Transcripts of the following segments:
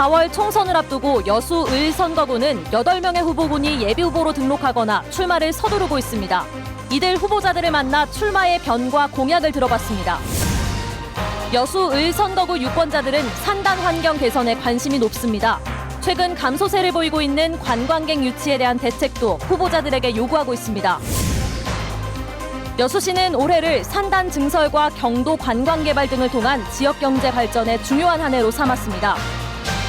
4월 총선을 앞두고 여수 을 선거구는 8명의 후보군이 예비후보로 등록하거나 출마를 서두르고 있습니다. 이들 후보자들을 만나 출마의 변과 공약을 들어봤습니다. 여수 을 선거구 유권자들은 산단 환경 개선에 관심이 높습니다. 최근 감소세를 보이고 있는 관광객 유치에 대한 대책도 후보자들에게 요구하고 있습니다. 여수시는 올해를 산단 증설과 경도 관광개발 등을 통한 지역경제 발전의 중요한 한 해로 삼았습니다.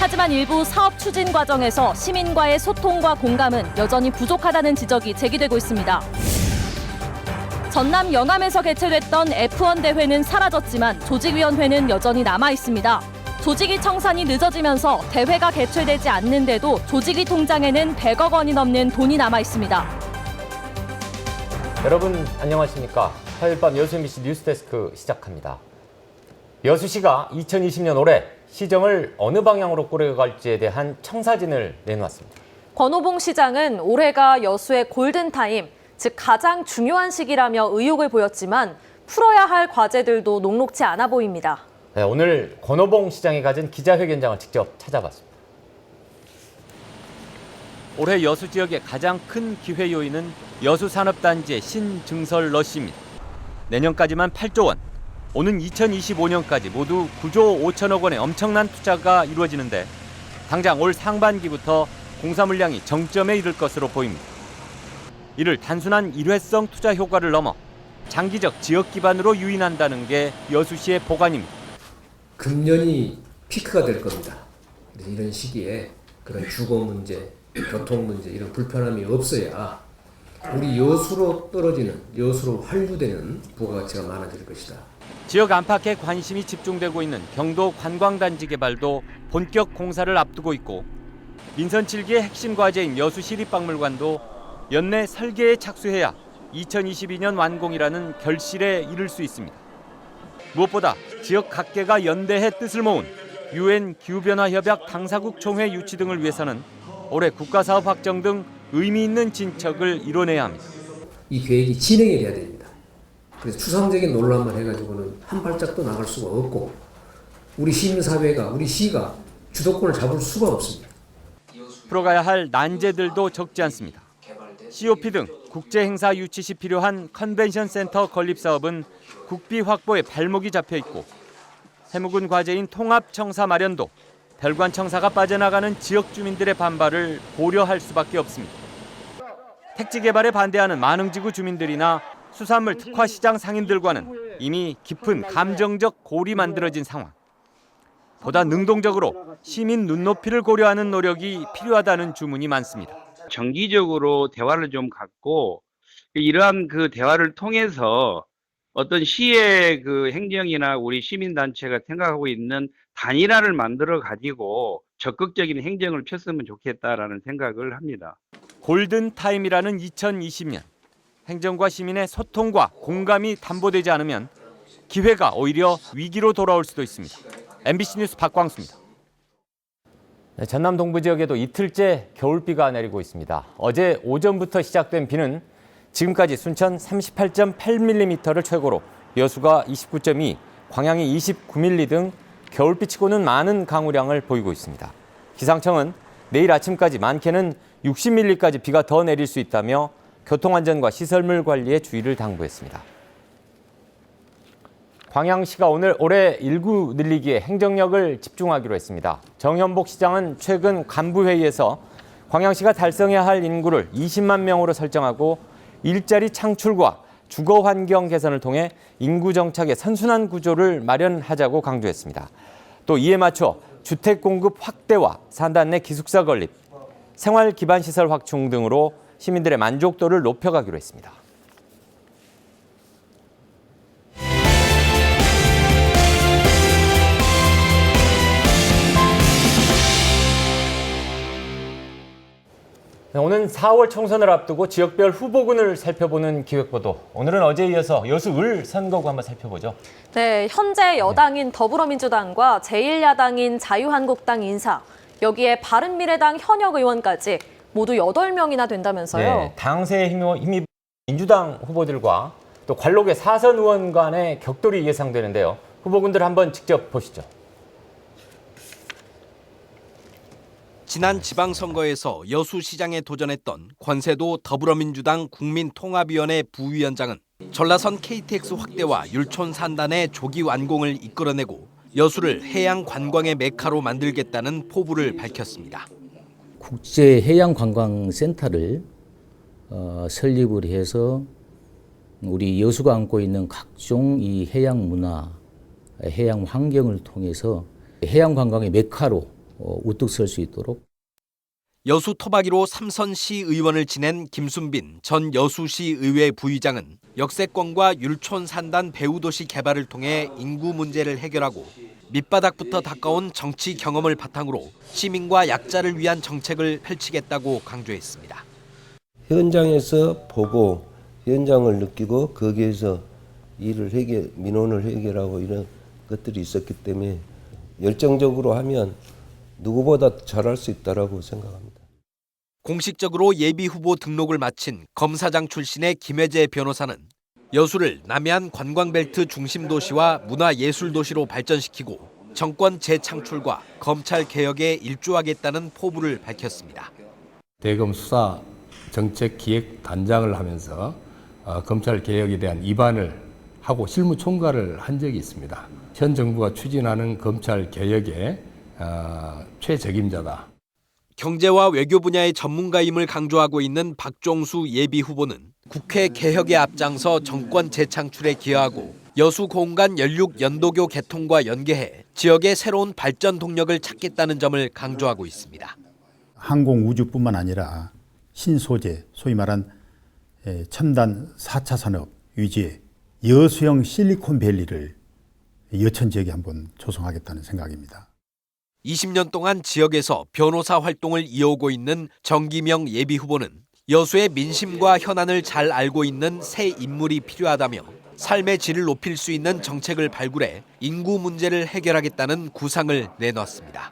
하지만 일부 사업 추진 과정에서 시민과의 소통과 공감은 여전히 부족하다는 지적이 제기되고 있습니다. 전남 영암에서 개최됐던 F1 대회는 사라졌지만 조직위원회는 여전히 남아 있습니다. 조직위 청산이 늦어지면서 대회가 개최되지 않는데도 조직위 통장에는 100억 원이 넘는 돈이 남아 있습니다. 여러분 안녕하십니까? 화요일 밤 여수 MBC 뉴스데스크 시작합니다. 여수시가 2020년 올해 시정을 어느 방향으로 꾸려갈지에 대한 청사진을 내놓았습니다. 권오봉 시장은 올해가 여수의 골든타임, 즉 가장 중요한 시기라며 의욕을 보였지만 풀어야 할 과제들도 녹록지 않아 보입니다. 네, 오늘 권오봉 시장이 가진 기자회견장을 직접 찾아봤습니다. 올해 여수 지역의 가장 큰 기회 요인은 여수산업단지의 신증설 러시입니다. 내년까지만 8조 원, 오는 2025년까지 모두 9조 5천억 원의 엄청난 투자가 이루어지는데 당장 올 상반기부터 공사 물량이 정점에 이를 것으로 보입니다. 이를 단순한 일회성 투자 효과를 넘어 장기적 지역 기반으로 유인한다는 게 여수시의 보관입니다. 금년이 피크가 될 겁니다. 그래서 이런 시기에 그런 주거 문제, 교통 문제 이런 불편함이 없어야 우리 여수로 떨어지는, 여수로 환류되는 부가가치가 많아질 것이다. 지역 안팎에 관심이 집중되고 있는 경도 관광단지 개발도 본격 공사를 앞두고 있고 민선 7기의 핵심 과제인 여수시립박물관도 연내 설계에 착수해야 2022년 완공이라는 결실에 이를 수 있습니다. 무엇보다 지역 각계가 연대해 뜻을 모은 UN 기후변화협약 당사국 총회 유치 등을 위해서는 올해 국가사업 확정 등 의미 있는 진척을 이뤄내야 합니다. 이 계획이 진행이 돼야 됩니다. 그래서 추상적인 논란만 해가지고는 한 발짝도 나갈 수가 없고 우리 시민사회가, 우리 시가 주도권을 잡을 수가 없습니다. 풀어가야 할 난제들도 적지 않습니다. COP 등 국제행사 유치 시 필요한 컨벤션 센터 건립 사업은 국비 확보에 발목이 잡혀 있고 해묵은 과제인 통합청사 마련도 별관 청사가 빠져나가는 지역 주민들의 반발을 고려할 수밖에 없습니다. 택지 개발에 반대하는 만흥지구 주민들이나 수산물 특화 시장 상인들과는 이미 깊은 감정적 골이 만들어진 상황. 보다 능동적으로 시민 눈높이를 고려하는 노력이 필요하다는 주문이 많습니다. 정기적으로 대화를 좀 갖고 이러한 그 대화를 통해서 어떤 시의 그 행정이나 우리 시민단체가 생각하고 있는 단일화를 만들어 가지고 적극적인 행정을 폈으면 좋겠다라는 생각을 합니다. 골든타임이라는 2020년. 행정과 시민의 소통과 공감이 담보되지 않으면 기회가 오히려 위기로 돌아올 수도 있습니다. MBC 뉴스 박광수입니다. 네, 전남 동부 지역에도 이틀째 겨울비가 내리고 있습니다. 어제 오전부터 시작된 비는 지금까지 순천 38.8mm를 최고로 여수가 29.2, 광양이 29mm 등 겨울비치고는 많은 강우량을 보이고 있습니다. 기상청은 내일 아침까지 많게는 60mm까지 비가 더 내릴 수 있다며 교통안전과 시설물 관리에 주의를 당부했습니다. 광양시가 오늘 올해 인구 늘리기에 행정력을 집중하기로 했습니다. 정현복 시장은 최근 간부회의에서 광양시가 달성해야 할 인구를 20만 명으로 설정하고 일자리 창출과 주거 환경 개선을 통해 인구 정착의 선순환 구조를 마련하자고 강조했습니다. 또 이에 맞춰 주택 공급 확대와 산단 내 기숙사 건립, 생활 기반 시설 확충 등으로 시민들의 만족도를 높여가기로 했습니다. 오는 4월 총선을 앞두고 지역별 후보군을 살펴보는 기획보도. 오늘은 어제에 이어서 여수 을 선거구 한번 살펴보죠. 네, 현재 여당인 더불어민주당과 제1야당인 자유한국당 인사, 여기에 바른미래당 현역 의원까지 모두 8명이나 된다면서요. 네, 당세에 힘입은 민주당 후보들과 또 관록의 사선 의원 간의 격돌이 예상되는데요. 후보군들 한번 직접 보시죠. 지난 지방선거에서 여수시장에 도전했던 권세도 더불어민주당 국민통합위원회 부위원장은 전라선 KTX 확대와 율촌 산단의 조기 완공을 이끌어내고 여수를 해양 관광의 메카로 만들겠다는 포부를 밝혔습니다. 국제해양관광센터를 설립을 해서 우리 여수가 안고 있는 각종 이 해양 문화, 해양 환경을 통해서 해양 관광의 메카로 우뚝 설 수 있도록. 여수 토박이로 3선 시의원을 지낸 김순빈 전 여수시 의회 부의장은 역세권과 율촌 산단 배후도시 개발을 통해 인구 문제를 해결하고 밑바닥부터 닦아온 정치 경험을 바탕으로 시민과 약자를 위한 정책을 펼치겠다고 강조했습니다. 현장에서 보고 현장을 느끼고 거기에서 민원을 해결하고 이런 것들이 있었기 때문에 열정적으로 하면 누구보다 잘할 수 있다라고 생각합니다. 공식적으로 예비후보 등록을 마친 검사장 출신의 김혜재 변호사는 여수를 남해안 관광벨트 중심도시와 문화예술도시로 발전시키고 정권 재창출과 검찰 개혁에 일조하겠다는 포부를 밝혔습니다. 대검 수사 정책 기획 단장을 하면서 검찰 개혁에 대한 입안을 하고 실무 총괄을 한 적이 있습니다. 현 정부가 추진하는 검찰 개혁의 최적임자다. 경제와 외교 분야의 전문가임을 강조하고 있는 박종수 예비후보는 국회 개혁에 앞장서 정권 재창출에 기여하고 여수 공간 연륙 연도교 개통과 연계해 지역의 새로운 발전 동력을 찾겠다는 점을 강조하고 있습니다. 항공 우주뿐만 아니라 신소재, 소위 말한 첨단 4차 산업 위주의 여수형 실리콘밸리를 여천 지역에 한번 조성하겠다는 생각입니다. 20년 동안 지역에서 변호사 활동을 이어오고 있는 정기명 예비후보는 여수의 민심과 현안을 잘 알고 있는 새 인물이 필요하다며 삶의 질을 높일 수 있는 정책을 발굴해 인구 문제를 해결하겠다는 구상을 내놨습니다.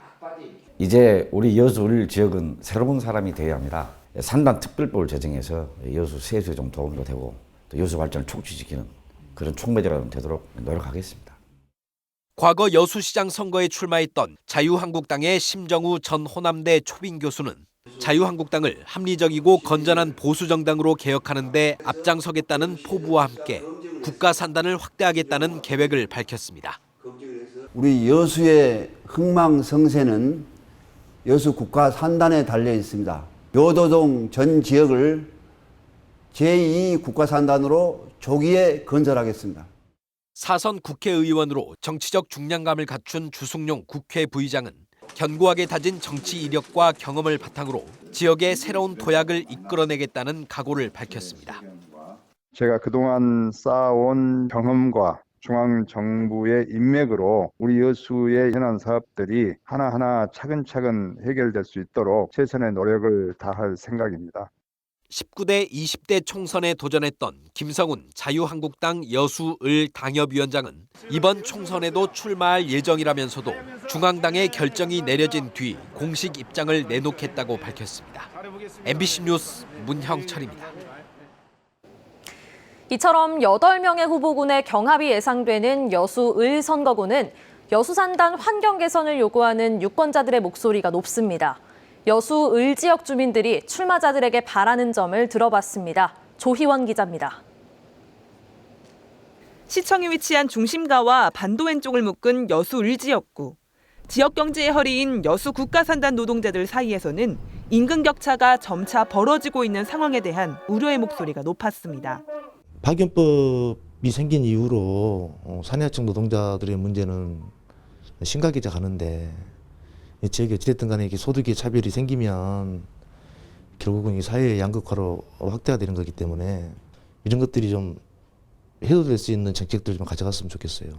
이제 우리 여수 지역은 새로운 사람이 되어야 합니다. 산단 특별법을 제정해서 여수 세수에 좀 도움도 되고 또 여수 발전을 촉진시키는 그런 촉매제가 되도록 노력하겠습니다. 과거 여수시장 선거에 출마했던 자유한국당의 심정우 전 호남대 초빙 교수는 자유한국당을 합리적이고 건전한 보수정당으로 개혁하는 데 앞장서겠다는 포부와 함께 국가 산단을 확대하겠다는 계획을 밝혔습니다. 우리 여수의 흥망성쇠는 여수 국가 산단에 달려 있습니다. 묘도동 전 지역을 제2 국가 산단으로 조기에 건설하겠습니다. 사선 국회의원으로 정치적 중량감을 갖춘 주승용 국회 부의장은 견고하게 다진 정치 이력과 경험을 바탕으로 지역의 새로운 도약을 이끌어내겠다는 각오를 밝혔습니다. 제가 그동안 쌓아온 경험과 중앙정부의 인맥으로 우리 여수의 현안 사업들이 하나하나 차근차근 해결될 수 있도록 최선의 노력을 다할 생각입니다. 19대 20대 총선에 도전했던 김성훈 자유한국당 여수을 당협위원장은 이번 총선에도 출마할 예정이라면서도 중앙당의 결정이 내려진 뒤 공식 입장을 내놓겠다고 밝혔습니다. MBC 뉴스 문형철입니다. 이처럼 8명의 후보군의 경합이 예상되는 여수을 선거구는 여수산단 환경 개선을 요구하는 유권자들의 목소리가 높습니다. 여수을 지역 주민들이 출마자들에게 바라는 점을 들어봤습니다. 조희원 기자입니다. 시청에 위치한 중심가와 반도 왼쪽을 묶은 여수을 지역구. 지역 경제의 허리인 여수 국가산단 노동자들 사이에서는 임금 격차가 점차 벌어지고 있는 상황에 대한 우려의 목소리가 높았습니다. 파견법이 생긴 이후로 산하청 노동자들의 문제는 심각해져 가는데 지역에 어찌됐든 간에 소득의 차별이 생기면 결국은 이 사회의 양극화로 확대가 되는 거기 때문에 이런 것들이 좀 해소될 수 있는 정책들을 좀 가져갔으면 좋겠어요.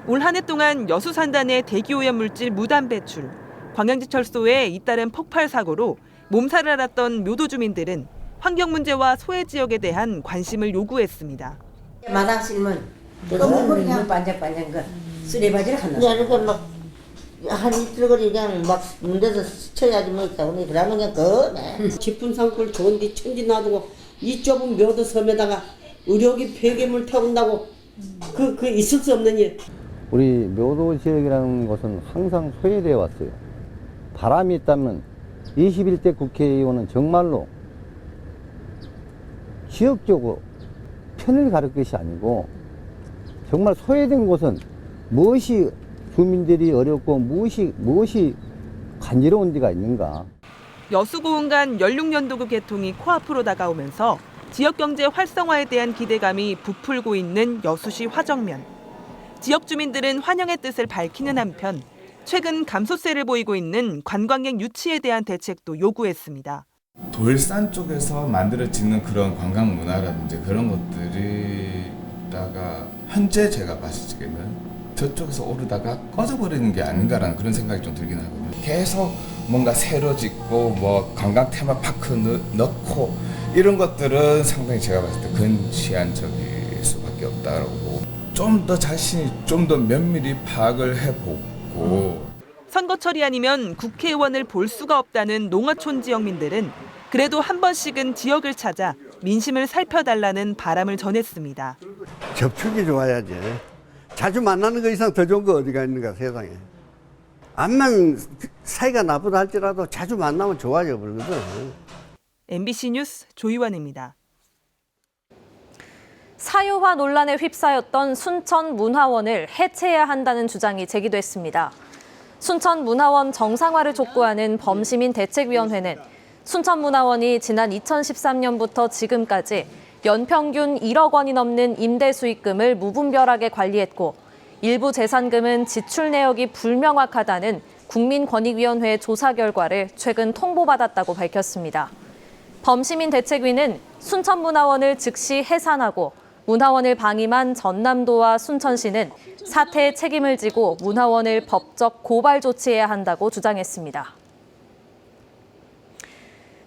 올 한 해 동안 여수산단의 대기오염 물질 무단 배출, 광양지철소의 잇따른 폭발 사고로 몸살을 앓았던 묘도 주민들은 환경 문제와 소외 지역에 대한 관심을 요구했습니다. 마당 쓸면 너무 반짝반짝 거 쓰레바지를 한다. 한 이틀거리 그냥 막 문대서 스쳐야지 뭐 있다고 그러면 그냥 거네. 깊은 산골 좋은데 천지 놔두고 이 좁은 묘도 섬에다가 의료기 폐기물 태운다고 그 있을 수 없는 일. 우리 묘도 지역이라는 곳은 항상 소외되어 왔어요. 바람이 있다면 21대 국회의원은 정말로 지역적으로 편을 가를 것이 아니고 정말 소외된 곳은 무엇이 주민들이 어렵고 무엇이 간지러운 데가 있는가. 여수고운간 연륙연도구 개통이 코앞으로 다가오면서 지역경제 활성화에 대한 기대감이 부풀고 있는 여수시 화정면. 지역 주민들은 환영의 뜻을 밝히는 한편 최근 감소세를 보이고 있는 관광객 유치에 대한 대책도 요구했습니다. 돌산 쪽에서 만들어지는 그런 관광 문화라든지 그런 것들이 있다가 현재 제가 봤을 때는 저쪽에서 오르다가 꺼져버리는 게 아닌가라는 그런 생각이 좀 들긴 하거든요. 계속 뭔가 새로 짓고 뭐 관광 테마파크 넣고 이런 것들은 상당히 제가 봤을 때 근시안적일 수밖에 없다고. 좀 더 자신이 좀 더 면밀히 파악을 해보고. 선거철이 아니면 국회의원을 볼 수가 없다는 농어촌 지역민들은 그래도 한 번씩은 지역을 찾아 민심을 살펴달라는 바람을 전했습니다. 접촉이 좋아야지. 자주 만나는 거 이상 더 좋은 거 어디가 있는가 세상에. 암만 사이가 나쁘다 할지라도 자주 만나면 좋아져 버리거든. MBC 뉴스 조이완입니다. 사유화 논란에 휩싸였던 순천문화원을 해체해야 한다는 주장이 제기됐습니다. 순천문화원 정상화를 촉구하는 범시민대책위원회는 순천문화원이 지난 2013년부터 지금까지 연평균 1억 원이 넘는 임대 수익금을 무분별하게 관리했고 일부 재산금은 지출 내역이 불명확하다는 국민권익위원회 조사 결과를 최근 통보받았다고 밝혔습니다. 범시민대책위는 순천문화원을 즉시 해산하고 문화원을 방임한 전남도와 순천시는 사태의 책임을 지고 문화원을 법적 고발 조치해야 한다고 주장했습니다.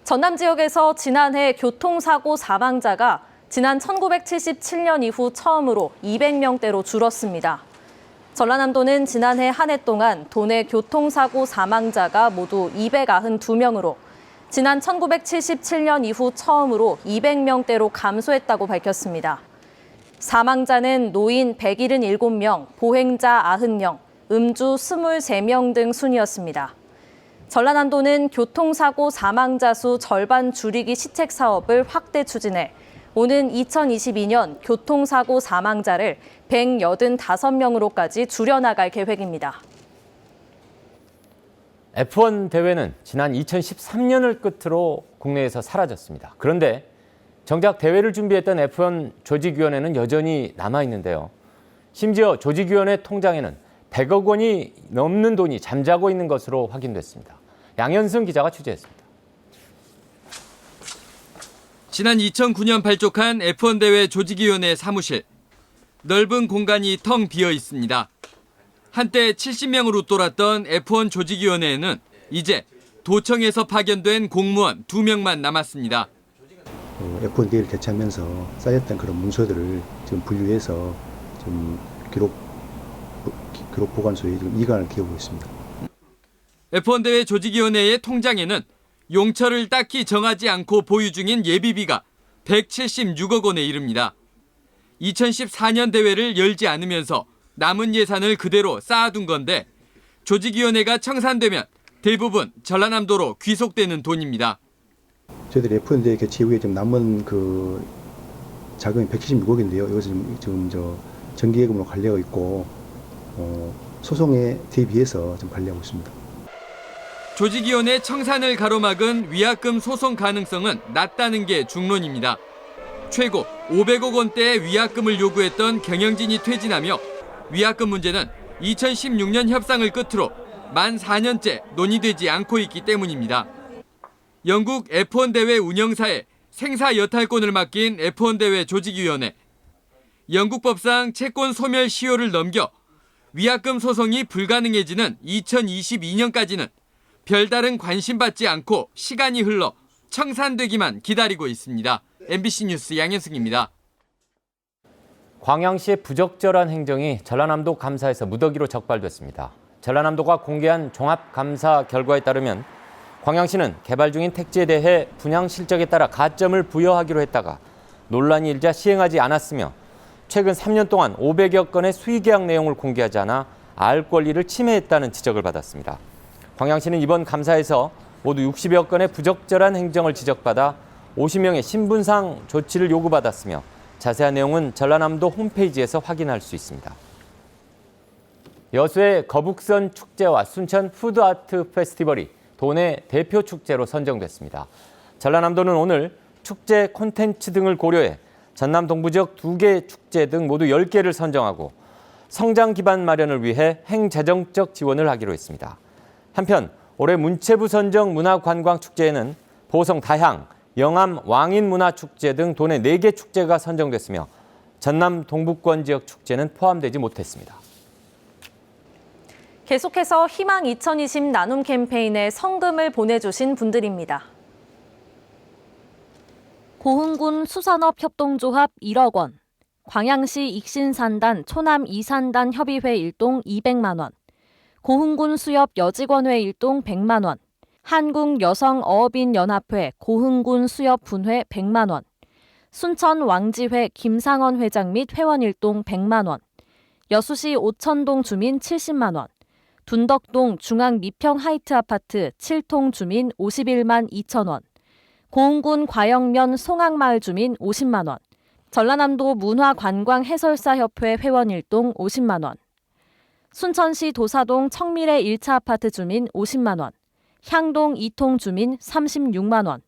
전남 지역에서 지난해 교통사고 사망자가 지난 1977년 이후 처음으로 200명대로 줄었습니다. 전라남도는 지난해 한 해 동안 도내 교통사고 사망자가 모두 292명으로 지난 1977년 이후 처음으로 200명대로 감소했다고 밝혔습니다. 사망자는 노인 177명, 보행자 90명, 음주 23명 등 순이었습니다. 전라남도는 교통사고 사망자 수 절반 줄이기 시책 사업을 확대 추진해 오는 2022년 교통사고 사망자를 185명으로까지 줄여나갈 계획입니다. F1 대회는 지난 2013년을 끝으로 국내에서 사라졌습니다. 그런데 정작 대회를 준비했던 F1 조직위원회는 여전히 남아있는데요. 심지어 조직위원회 통장에는 100억 원이 넘는 돈이 잠자고 있는 것으로 확인됐습니다. 양현승 기자가 취재했습니다. 지난 2009년 발족한 F1 대회 조직위원회 사무실. 넓은 공간이 텅 비어 있습니다. 한때 70명으로 돌았던 F1 조직위원회에는 이제 도청에서 파견된 공무원 2명만 남았습니다. F1 대회를 개최하면서 쌓였던 그런 문서들을 지금 분류해서 좀 기록 보관소에 지금 이관을 키우고 있습니다. F1 대회 조직위원회의 통장에는 용처를 딱히 정하지 않고 보유 중인 예비비가 176억 원에 이릅니다. 2014년 대회를 열지 않으면서 남은 예산을 그대로 쌓아둔 건데 조직위원회가 청산되면 대부분 전라남도로 귀속되는 돈입니다. 저희들이 F1 대회 개최 이후에 지금 남은 그 자금이 176억인데요. 이것을 지금 정기예금으로 관리하고 있고 소송에 대비해서 지금 관리하고 있습니다. 조직위원회 청산을 가로막은 위약금 소송 가능성은 낮다는 게 중론입니다. 최고 500억 원대의 위약금을 요구했던 경영진이 퇴진하며 위약금 문제는 2016년 협상을 끝으로 만 4년째 논의되지 않고 있기 때문입니다. 영국 F1 대회 운영사에 생사 여탈권을 맡긴 F1 대회 조직위원회. 영국 법상 채권 소멸 시효를 넘겨 위약금 소송이 불가능해지는 2022년까지는 별다른 관심받지 않고 시간이 흘러 청산되기만 기다리고 있습니다. MBC 뉴스 양현승입니다. 광양시의 부적절한 행정이 전라남도 감사에서 무더기로 적발됐습니다. 전라남도가 공개한 종합감사 결과에 따르면 광양시는 개발 중인 택지에 대해 분양 실적에 따라 가점을 부여하기로 했다가 논란이 일자 시행하지 않았으며 최근 3년 동안 500여 건의 수의계약 내용을 공개하지 않아 알 권리를 침해했다는 지적을 받았습니다. 광양시는 이번 감사에서 모두 60여 건의 부적절한 행정을 지적받아 50명의 신분상 조치를 요구받았으며 자세한 내용은 전라남도 홈페이지에서 확인할 수 있습니다. 여수의 거북선 축제와 순천 푸드아트 페스티벌이 도내 대표 축제로 선정됐습니다. 전라남도는 오늘 축제 콘텐츠 등을 고려해 전남 동부 지역 2개 축제 등 모두 10개를 선정하고 성장 기반 마련을 위해 행재정적 지원을 하기로 했습니다. 한편 올해 문체부 선정 문화관광축제에는 보성 다향, 영암 왕인문화축제 등 도내 4개 축제가 선정됐으며 전남 동부권 지역 축제는 포함되지 못했습니다. 계속해서 희망 2020 나눔 캠페인에 성금을 보내주신 분들입니다. 고흥군 수산업협동조합 1억 원, 광양시 익신산단 초남 2산단 협의회 1동 200만 원, 고흥군 수협 여직원회 1동 100만 원, 한국여성어업인연합회 고흥군 수협 분회 100만 원, 순천 왕지회 김상원 회장 및 회원 1동 100만 원, 여수시 오천동 주민 70만 원, 둔덕동 중앙 미평 하이트 아파트 7통 주민 51만 2천 원, 고흥군 과영면 송악마을 주민 50만 원, 전라남도 문화관광해설사협회 회원 1동 50만 원, 순천시 도사동 청미래 1차 아파트 주민 50만 원, 향동 2통 주민 36만 원,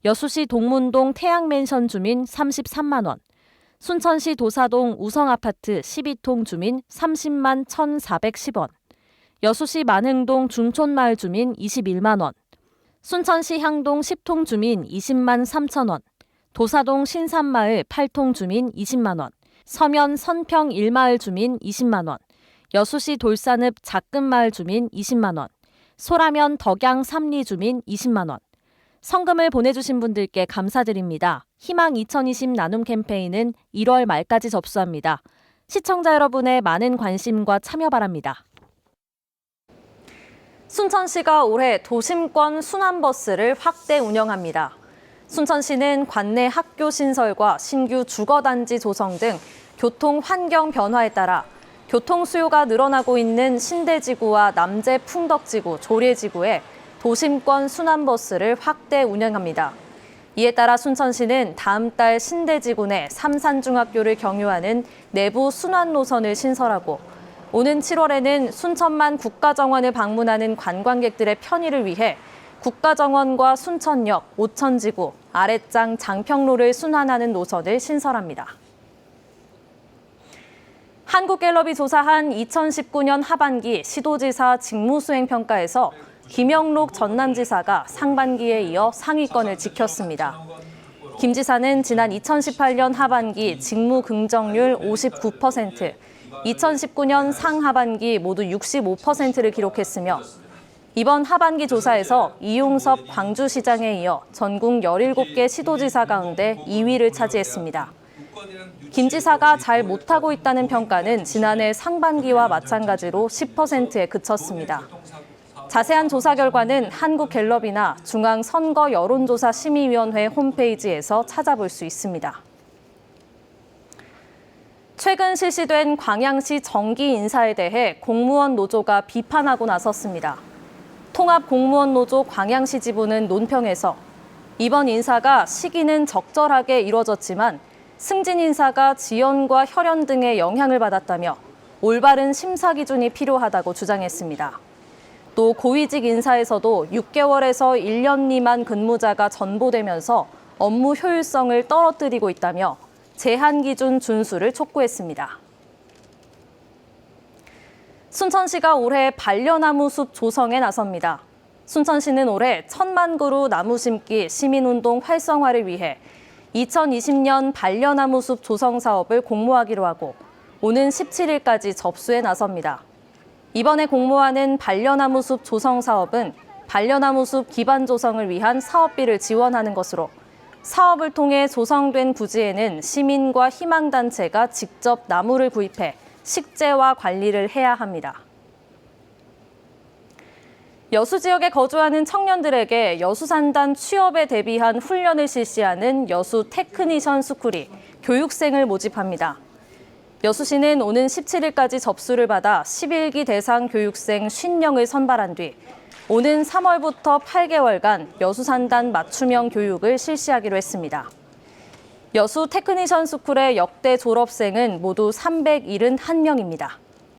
여수시 동문동 태양맨션 주민 33만 원, 순천시 도사동 우성아파트 12통 주민 30만 1,410원, 여수시 만흥동 중촌마을 주민 21만 원, 순천시 향동 10통 주민 20만 3천 원, 도사동 신산마을 8통 주민 20만 원, 서면 선평 1마을 주민 20만 원, 여수시 돌산읍 작금마을 주민 20만 원, 소라면 덕양 3리 주민 20만 원. 성금을 보내주신 분들께 감사드립니다. 희망 2020 나눔 캠페인은 1월 말까지 접수합니다. 시청자 여러분의 많은 관심과 참여 바랍니다. 순천시가 올해 도심권 순환버스를 확대 운영합니다. 순천시는 관내 학교 신설과 신규 주거단지 조성 등 교통 환경 변화에 따라 교통 수요가 늘어나고 있는 신대지구와 남재 풍덕지구, 조례지구에 도심권 순환버스를 확대 운영합니다. 이에 따라 순천시는 다음 달 신대지구 내 삼산중학교를 경유하는 내부 순환 노선을 신설하고 오는 7월에는 순천만 국가정원을 방문하는 관광객들의 편의를 위해 국가정원과 순천역, 오천지구, 아랫장 장평로를 순환하는 노선을 신설합니다. 한국갤럽이 조사한 2019년 하반기 시도지사 직무수행평가에서 김영록 전남지사가 상반기에 이어 상위권을 지켰습니다. 김 지사는 지난 2018년 하반기 직무 긍정률 59%, 2019년 상하반기 모두 65%를 기록했으며 이번 하반기 조사에서 이용섭 광주시장에 이어 전국 17개 시도지사 가운데 2위를 차지했습니다. 김 지사가 잘 못하고 있다는 평가는 지난해 상반기와 마찬가지로 10%에 그쳤습니다. 자세한 조사 결과는 한국갤럽이나 중앙선거여론조사심의위원회 홈페이지에서 찾아볼 수 있습니다. 최근 실시된 광양시 정기 인사에 대해 공무원 노조가 비판하고 나섰습니다. 통합공무원노조 광양시 지부는 논평에서 이번 인사가 시기는 적절하게 이뤄졌지만 승진 인사가 지연과 혈연 등의 영향을 받았다며 올바른 심사 기준이 필요하다고 주장했습니다. 또 고위직 인사에서도 6개월에서 1년 미만 근무자가 전보되면서 업무 효율성을 떨어뜨리고 있다며 제한 기준 준수를 촉구했습니다. 순천시가 올해 반려나무 숲 조성에 나섭니다. 순천시는 올해 1,000만 그루 나무 심기 시민운동 활성화를 위해 2020년 반려나무 숲 조성 사업을 공모하기로 하고 오는 17일까지 접수에 나섭니다. 이번에 공모하는 반려나무 숲 조성 사업은 반려나무 숲 기반 조성을 위한 사업비를 지원하는 것으로 사업을 통해 조성된 부지에는 시민과 희망단체가 직접 나무를 구입해 식재와 관리를 해야 합니다. 여수 지역에 거주하는 청년들에게 여수산단 취업에 대비한 훈련을 실시하는 여수 테크니션 스쿨이 교육생을 모집합니다. 여수시는 오는 17일까지 접수를 받아 11기 대상 교육생 50명을 선발한 뒤 오는 3월부터 8개월간 여수 산단 맞춤형 교육을 실시하기로 했습니다. 여수 테크니션 스쿨의 역대 졸업생은 모두 371명입니다.